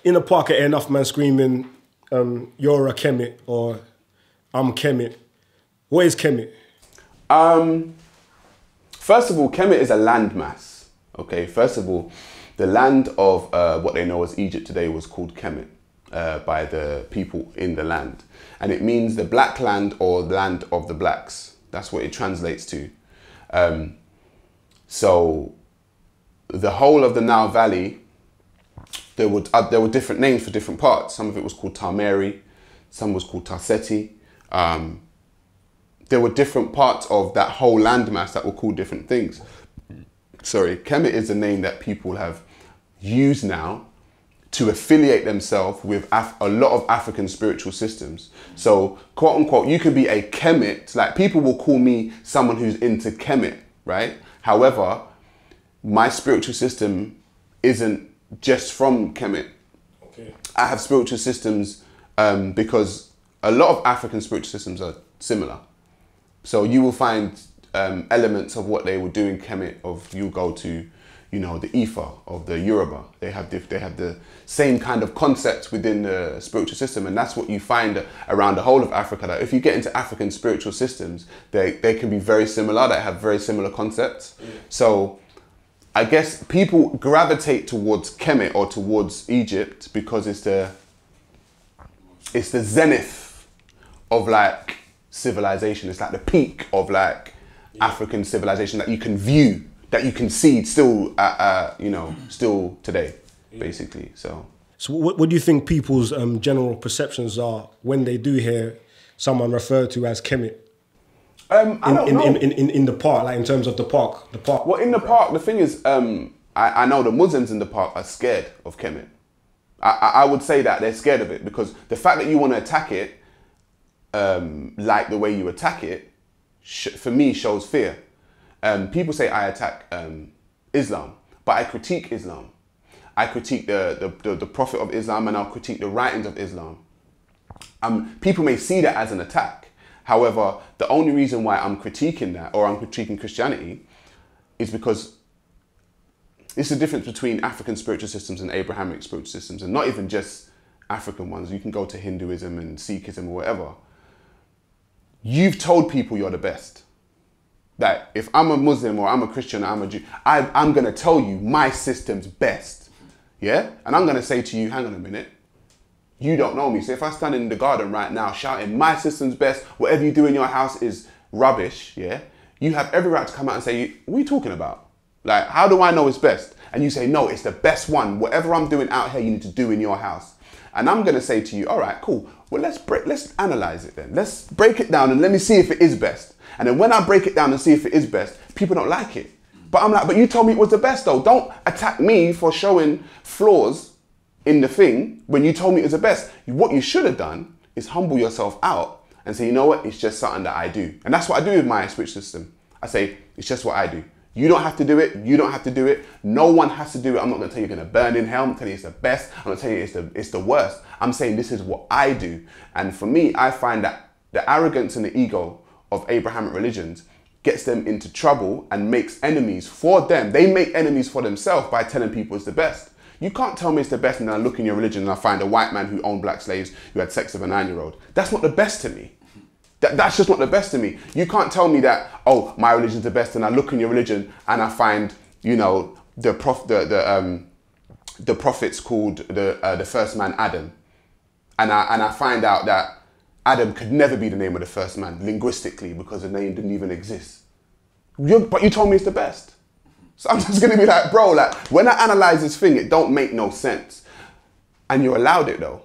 In the park, I hear enough man screaming, you're a Kemet or I'm Kemet. What is Kemet? First of all, Kemet is a landmass. Okay, first of all, the land of what they know as Egypt today was called Kemet by the people in the land. And it means the black land or land of the blacks. That's what it translates to. So the whole of the Nile Valley, there were different names for different parts. Some of it was called Tarmeri, some was called Tarseti. There were different parts of that whole landmass that were called different things. Sorry, Kemet is a name that people have used now to affiliate themselves with a lot of African spiritual systems. So, quote unquote, you could be a Kemet, like people will call me someone who's into Kemet, right? However, my spiritual system isn't just from Kemet. Okay. I have spiritual systems because a lot of African spiritual systems are similar. So you will find elements of what they would do in Kemet. You go to, you know, the Ifa of the Yoruba. They have the same kind of concepts within the spiritual system, and that's what you find around the whole of Africa. That if you get into African spiritual systems, they can be very similar. They have very similar concepts. Yeah. So I guess people gravitate towards Kemet or towards Egypt because it's the zenith of like civilization. It's like the peak of like African civilization that you can view, that you can see still, you know, still today, basically. So what do you think people's general perceptions are when they do hear someone referred to as Kemet? I don't know. In the park, like in terms of the park. Well, in the park, the thing is, I know the Muslims in the park are scared of Kemet. I would say that they're scared of it because the fact that you want to attack it, like the way you attack it, for me shows fear. People say I attack Islam, but I critique Islam. I critique the Prophet of Islam, and I'll critique the writings of Islam. People may see that as an attack. However, the only reason why I'm critiquing that, or I'm critiquing Christianity, is because it's the difference between African spiritual systems and Abrahamic spiritual systems, and not even just African ones. You can go to Hinduism and Sikhism or whatever. You've told people you're the best. That if I'm a Muslim or I'm a Christian or I'm a Jew, I'm going to tell you my system's best. Yeah? And I'm going to say to you, hang on a minute. You don't know me. So if I stand in the garden right now shouting, my system's best, whatever you do in your house is rubbish, yeah? You have every right to come out and say, what are you talking about? Like, how do I know it's best? And you say, no, it's the best one. Whatever I'm doing out here, you need to do in your house. And I'm going to say to you, all right, cool. Well, let's analyze it then. Let's break it down and let me see if it is best. And then when I break it down and see if it is best, people don't like it. But I'm like, but you told me it was the best though. Don't attack me for showing flaws in the thing when you told me it was the best. What you should have done is humble yourself out and say, you know what, it's just something that I do. And that's what I do with my switch system. I say, it's just what I do. You don't have to do it. You don't have to do it. No one has to do it. I'm not going to tell you you're going to burn in hell. I'm not telling you it's the best. I'm not telling you it's the worst. I'm saying this is what I do. And for me, I find that the arrogance and the ego of Abrahamic religions gets them into trouble and makes enemies for them. They make enemies for themselves by telling people it's the best. You can't tell me it's the best and then I look in your religion and I find a white man who owned black slaves who had sex with a 9-year-old. That's not the best to me. That's just not the best to me. You can't tell me that, oh, my religion's the best, and I look in your religion and I find, you know, the prophets called the first man Adam, and I find out that Adam could never be the name of the first man linguistically because the name didn't even exist. But you told me it's the best. So I'm just gonna be like, bro, like when I analyze this thing, it don't make no sense. And you're allowed it though.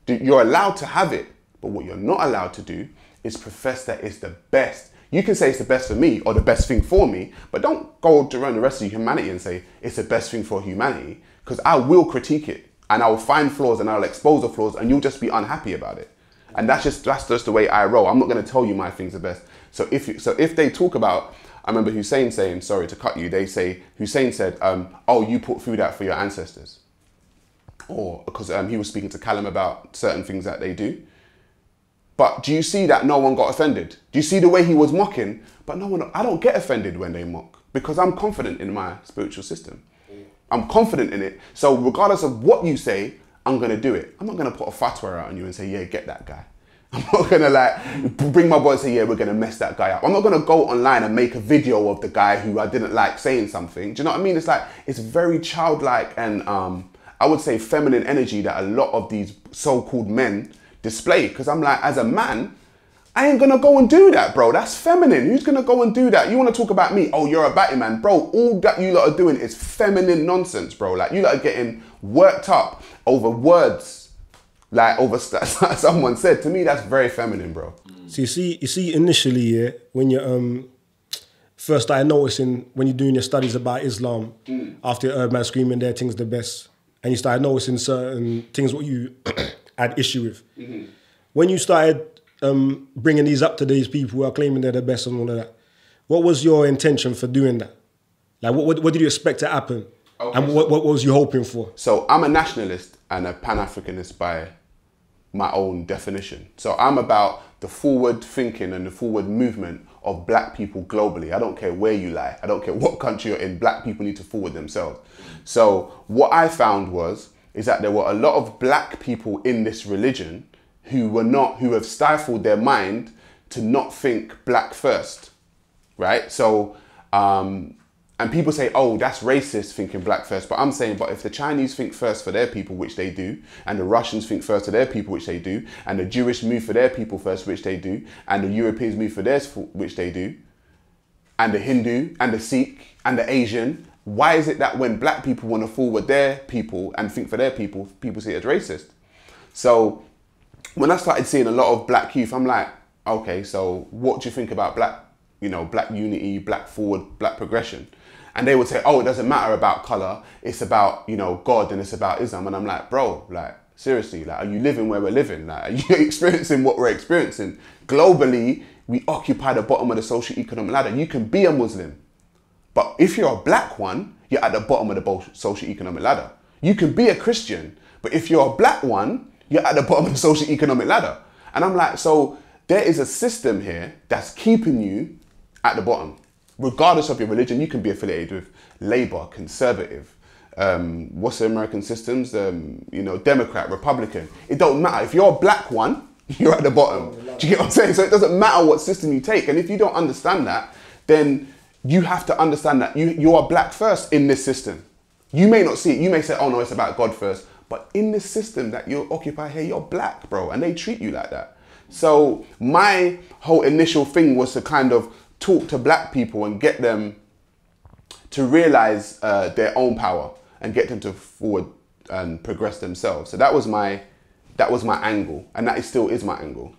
You're allowed to have it. But what you're not allowed to do is profess that it's the best. You can say it's the best for me or the best thing for me, but don't go around the rest of humanity and say it's the best thing for humanity, because I will critique it and I will find flaws and I'll expose the flaws and you'll just be unhappy about it. And that's just the way I roll. I'm not going to tell you my thing's the best. So if they talk about, I remember Hussein saying, sorry to cut you, Hussein said, oh, you put food out for your ancestors. Or because he was speaking to Callum about certain things that they do. But do you see that no one got offended? Do you see the way he was mocking? But no one, I don't get offended when they mock because I'm confident in my spiritual system. I'm confident in it. So regardless of what you say, I'm gonna do it. I'm not gonna put a fatwa out on you and say, yeah, get that guy. I'm not gonna like bring my boy and say, yeah, we're gonna mess that guy up. I'm not gonna go online and make a video of the guy who I didn't like saying something. Do you know what I mean? It's like, it's very childlike and I would say feminine energy that a lot of these so-called men display. Because I'm like, as a man, I ain't gonna go and do that, bro. That's feminine. Who's gonna go and do that? You wanna talk about me? Oh, you're a batty man. Bro, all that you lot are doing is feminine nonsense, bro. Like, you lot are getting worked up over words. Like, over someone said. To me, that's very feminine, bro. So you see initially, yeah, when you first started noticing, when you're doing your studies about Islam, after Erd Man screaming their thing's the best, and you started noticing certain things what you had issue with. When you started bringing these up to these people who are claiming they're the best and all of that, what was your intention for doing that? Like, what did you expect to happen? Okay, and what was you hoping for? So I'm a nationalist and a Pan-Africanist by my own definition. So I'm about the forward thinking and the forward movement of black people globally. I don't care where you lie. I don't care what country you're in. Black people need to forward themselves. So what I found is that there were a lot of black people in this religion who have stifled their mind to not think black first, right? So, and people say, oh, that's racist thinking black first. But I'm saying, but if the Chinese think first for their people, which they do, and the Russians think first for their people, which they do, and the Jewish move for their people first, which they do, and the Europeans move for theirs, which they do, and the Hindu, and the Sikh, and the Asian, why is it that when black people want to forward their people and think for their people, people see it as racist? So when I started seeing a lot of black youth, I'm like, okay, so what do you think about black, black unity, black forward, black progression? And they would say, oh, it doesn't matter about color. It's about, God, and it's about Islam. And I'm like, bro, like, seriously, like, are you living where we're living? Like, are you experiencing what we're experiencing? Globally, we occupy the bottom of the socio-economic ladder. You can be a Muslim, but if you're a black one, you're at the bottom of the socio-economic ladder. You can be a Christian, but if you're a black one, you're at the bottom of the socio-economic ladder. And I'm like, so there is a system here that's keeping you at the bottom. Regardless of your religion, you can be affiliated with Labour, Conservative, what's the American systems? Democrat, Republican. It don't matter. If you're a black one, you're at the bottom. Do you get what I'm saying? So it doesn't matter what system you take. And if you don't understand that, then you have to understand that you are black first in this system. You may not see it. You may say, oh no, it's about God first. But in this system that you occupy here, you're black, bro. And they treat you like that. So my whole initial thing was to kind of talk to black people and get them to realize their own power and get them to forward and progress themselves. So that was my angle, and that still is my angle.